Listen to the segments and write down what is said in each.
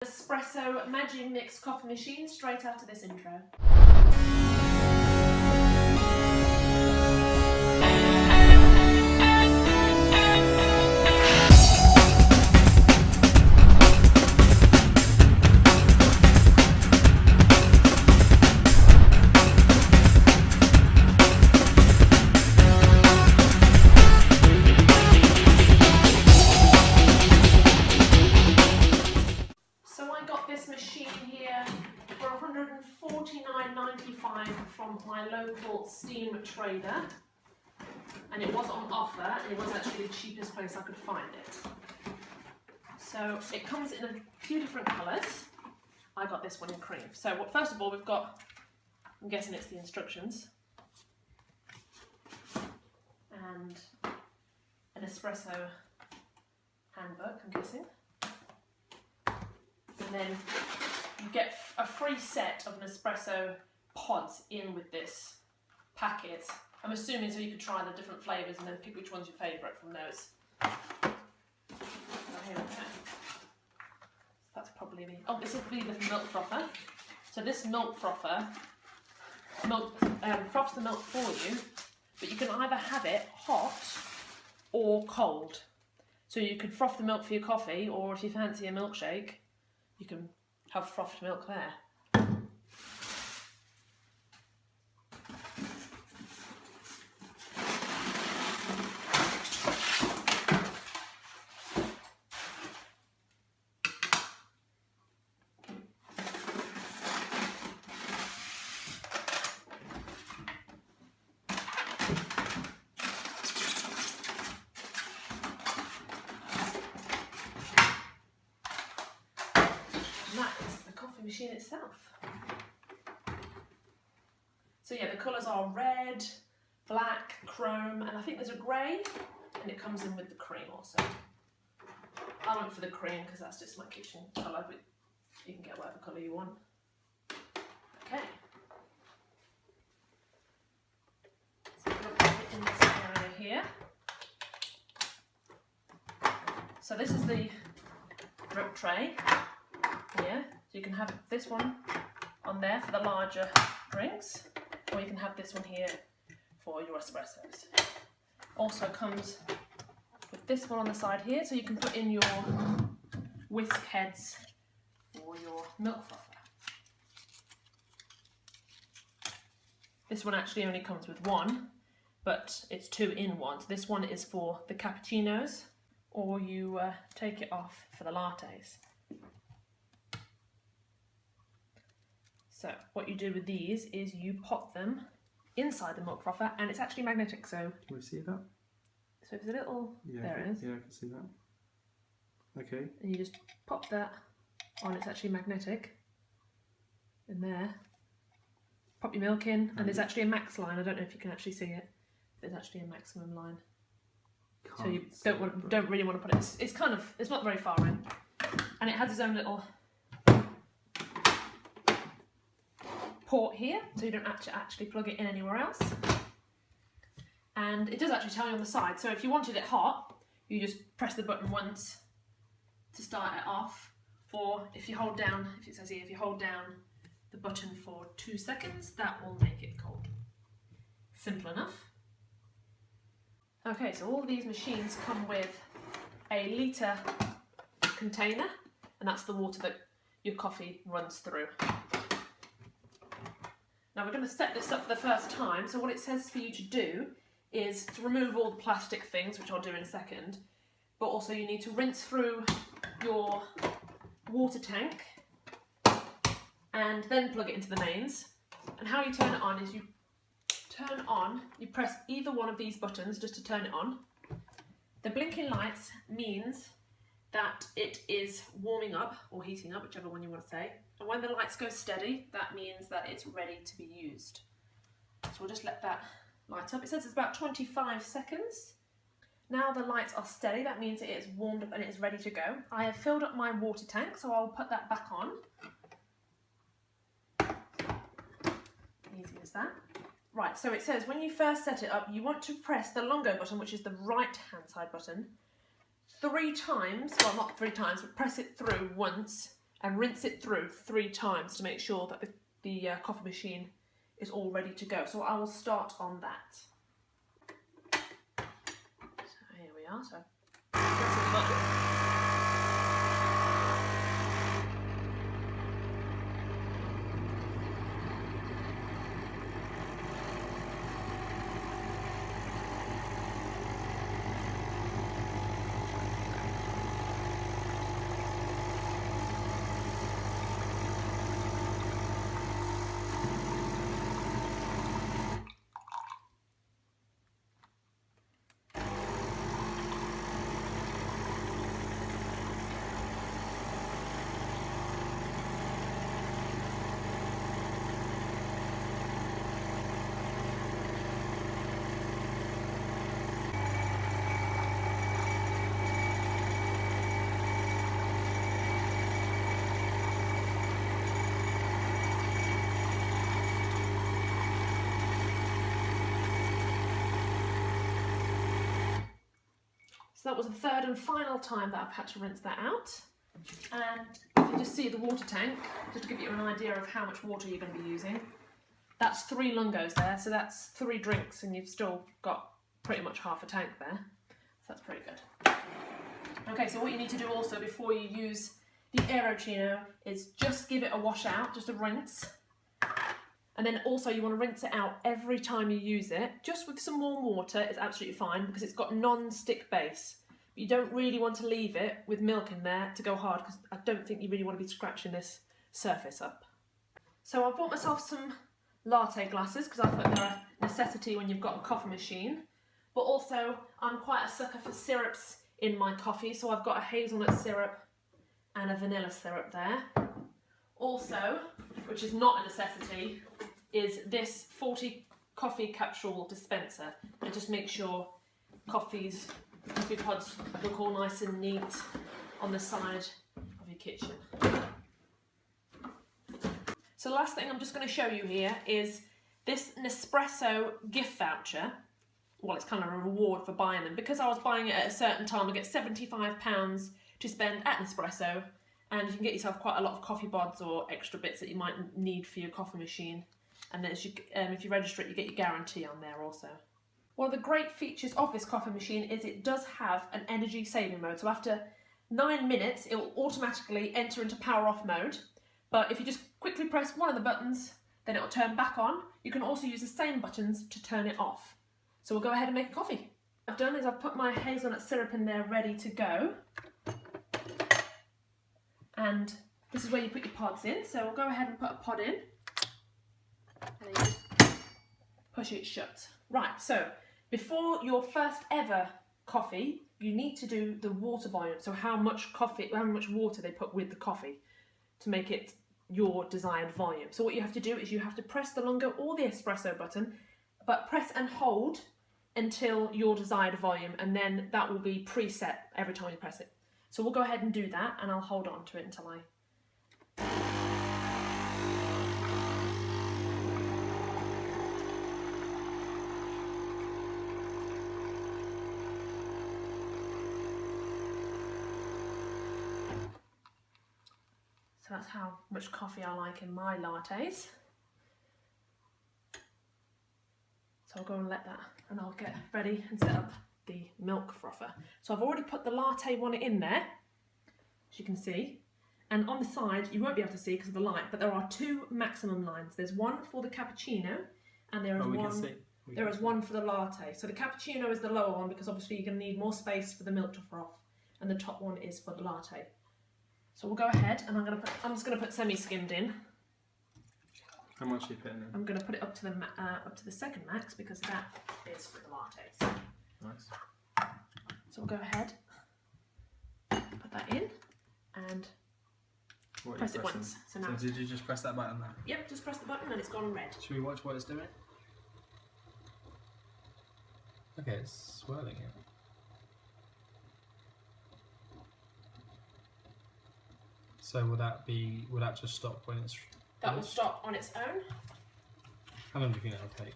Nespresso Magimix coffee machine straight after this intro. This machine here for $149.95 from my local steam trader, and it was on offer, and it was actually the cheapest place I could find it. So it comes in a few different colours. I got this one in cream. So first of all, we've got, I'm guessing it's the instructions, and an espresso handbook, I'm guessing. And then you get a free set of Nespresso pods in with this packet. I'm assuming so you could try the different flavours and then pick which one's your favourite from those. Oh, here we go. That's probably the... Oh, this is the milk frother. So this milk frother froths the milk for you, but you can either have it hot or cold. So you could froth the milk for your coffee, or if you fancy a milkshake, you can have frothed milk there. That is the coffee machine itself. So yeah, the colours are red, black, chrome, and I think there's a grey, and it comes in with the cream also. I went for the cream because that's just my kitchen colour, but you can get whatever colour you want. Okay. So I'm going to put it in this area here. So this is the drip tray. Here, so you can have this one on there for the larger drinks, or you can have this one here for your espressos. Also comes with this one on the side here, so you can put in your whisk heads for your milk frother. This one actually only comes with one, but it's 2 in 1. So this one is for the cappuccinos, or you take it off for the lattes. So what you do with these is you pop them inside the milk frother, and it's actually magnetic. So can we see that? So there's a little, there it is. Yeah, I can see that. Okay. And you just pop that on. It's actually magnetic. In there. Pop your milk in, and there's actually a max line. I don't know if you can actually see it. There's actually a maximum line. So you don't really want to put it. It's kind of, it's not very far in, and it has its own little port here, so you don't actually plug it in anywhere else. And it does actually tell you on the side, so if you wanted it hot, you just press the button once to start it off, or if you hold down, if it says here, if you hold down the button for 2 seconds, that will make it cold. Simple enough. Okay, so all these machines come with a litre container, and that's the water that your coffee runs through. Now we're going to set this up for the first time, so what it says for you to do is to remove all the plastic things, which I'll do in a second, but also you need to rinse through your water tank and then plug it into the mains. And how you turn it on is you press either one of these buttons just to turn it on. The blinking lights means that it is warming up or heating up, whichever one you want to say. And when the lights go steady, that means that it's ready to be used. So we'll just let that light up. It says it's about 25 seconds. Now the lights are steady, that means it is warmed up and it is ready to go. I have filled up my water tank, so I'll put that back on. Easy as that. Right, so it says when you first set it up, you want to press the longo button, which is the right hand side button, 3 times, well not 3 times, but press it through once and rinse it through 3 times to make sure that the coffee machine is all ready to go. So I will start on that. So here we are. So pressing the button. So that was the 3rd and final time that I've had to rinse that out. And if you just see the water tank, just to give you an idea of how much water you're going to be using, that's 3 lungos there, so that's 3 drinks, and you've still got pretty much half a tank there. So that's pretty good. Okay, so what you need to do also before you use the Aerochino is just give it a wash out, just a rinse. And then also you want to rinse it out every time you use it, just with some warm water. It's absolutely fine because it's got non-stick base. But you don't really want to leave it with milk in there to go hard because I don't think you really want to be scratching this surface up. So I've bought myself some latte glasses because I thought they're a necessity when you've got a coffee machine. But also I'm quite a sucker for syrups in my coffee, so I've got a hazelnut syrup and a vanilla syrup there. Also, which is not a necessity, is this 40 coffee capsule dispenser. And just make sure coffee pods look all nice and neat on the side of your kitchen. So the last thing I'm just going to show you here is this Nespresso gift voucher. Well, it's kind of a reward for buying them. Because I was buying it at a certain time, I get £75 to spend at Nespresso, and you can get yourself quite a lot of coffee pods or extra bits that you might need for your coffee machine. And then if you register it, you get your guarantee on there also. One of the great features of this coffee machine is it does have an energy saving mode. So after 9 minutes, it will automatically enter into power off mode. But if you just quickly press one of the buttons, then it will turn back on. You can also use the same buttons to turn it off. So we'll go ahead and make a coffee. What I've done is I've put my hazelnut syrup in there ready to go. And this is where you put your pods in. So we'll go ahead and put a pod in. And then you just push it shut. Right, so before your first ever coffee, you need to do the water volume. So how much water they put with the coffee to make it your desired volume. So what you have to do is you have to press the lungo or the espresso button, but press and hold until your desired volume, and then that will be preset every time you press it. So we'll go ahead and do that, and I'll hold on to it until I... So that's how much coffee I like in my lattes. So I'll go and let that, and I'll get ready and set up the milk frother. So I've already put the latte one in there, as you can see. And on the side, you won't be able to see because of the light, but there are 2 maximum lines. There's one for the cappuccino, and there is one for the latte. So the cappuccino is the lower one because obviously you're going to need more space for the milk to froth, and the top one is for the latte. So we'll go ahead, and I'm just going to put semi-skimmed in. How much are you putting in? I'm going to put it up to the second max because that is for the lattes. Nice. So we'll go ahead, put that in, and press it once. So now did you just press that button there? Yep, just press the button and it's gone red. Should we watch what it's doing? Okay, it's swirling it. So will that just stop when it's... That will stop on its own. How long do you think that'll take?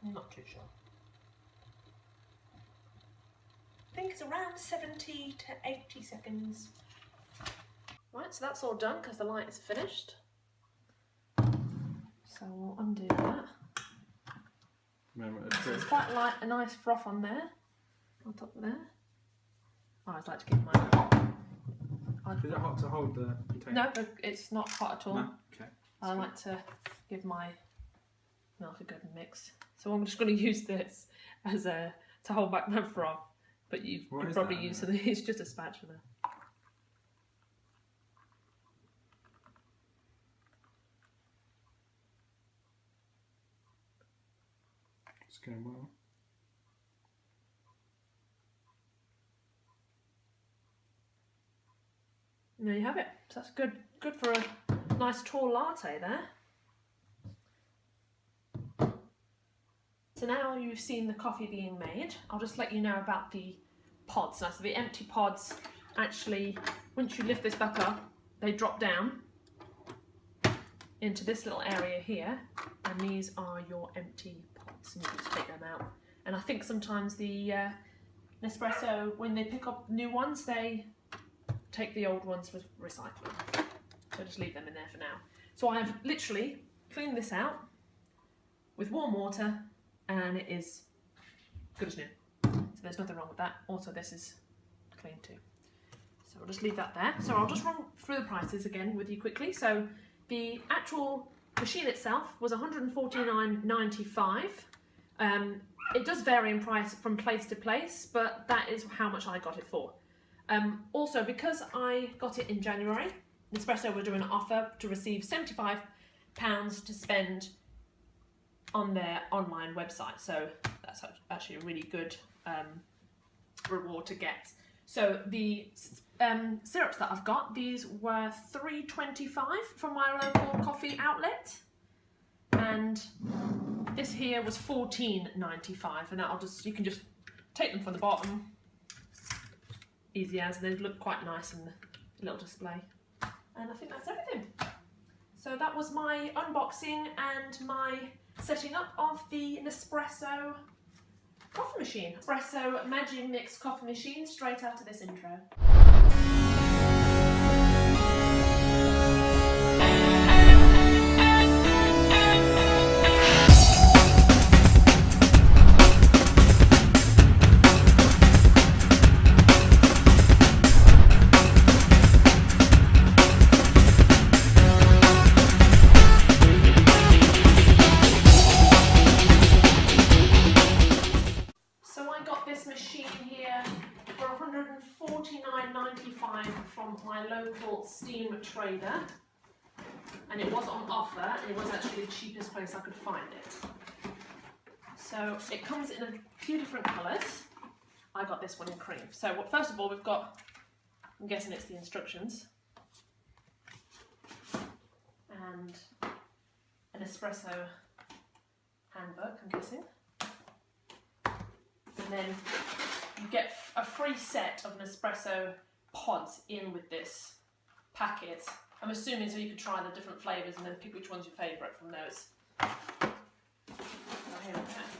I'm not too sure. I think it's around 70 to 80 seconds. so that's all done because the light is finished. So we'll undo that. So it's quite light, a nice froth on there, on top of there. I always like to give mine. Is it hot to hold the container? No, it's not hot at all. No? Okay. I like to give my milk a good mix. So I'm just going to use this as to hold back my froth. But you've probably used it. It's just a spatula. It's going well. And there you have it. So that's good for a nice tall latte there. So now you've seen the coffee being made, I'll just let you know about the pods. Now, so the empty pods, actually, once you lift this back up, they drop down into this little area here, and these are your empty pods, and you can just take them out. And I think sometimes the Nespresso, when they pick up new ones, they take the old ones for recycling. So just leave them in there for now. So I've literally cleaned this out with warm water, and it is good as new. So there's nothing wrong with that. Also, this is clean too. So I'll just leave that there. So I'll just run through the prices again with you quickly. So the actual machine itself was $149.95. It does vary in price from place to place, but that is how much I got it for. Also, because I got it in January, Nespresso were doing an offer to receive £75 to spend on their online website, so that's actually a really good reward to get. So the syrups that I've got, these were $3.25 from my local coffee outlet, and this here was $14.95, and that'll just, you can just take them from the bottom, easy as, they look quite nice in the little display. And I think that's everything. So that was my unboxing and my setting up of the Nespresso coffee machine. Nespresso Magimix coffee machine, straight after this intro. $149.95 from my local steam trader, and it was on offer, and it was actually the cheapest place I could find it. So it comes in a few different colours. I got this one in cream. So first of all, we've got, I'm guessing it's the instructions, and an espresso handbook, I'm guessing. And then you get a free set of Nespresso pods in with this packet. I'm assuming so you could try the different flavours and then pick which one's your favourite from those. So here we go.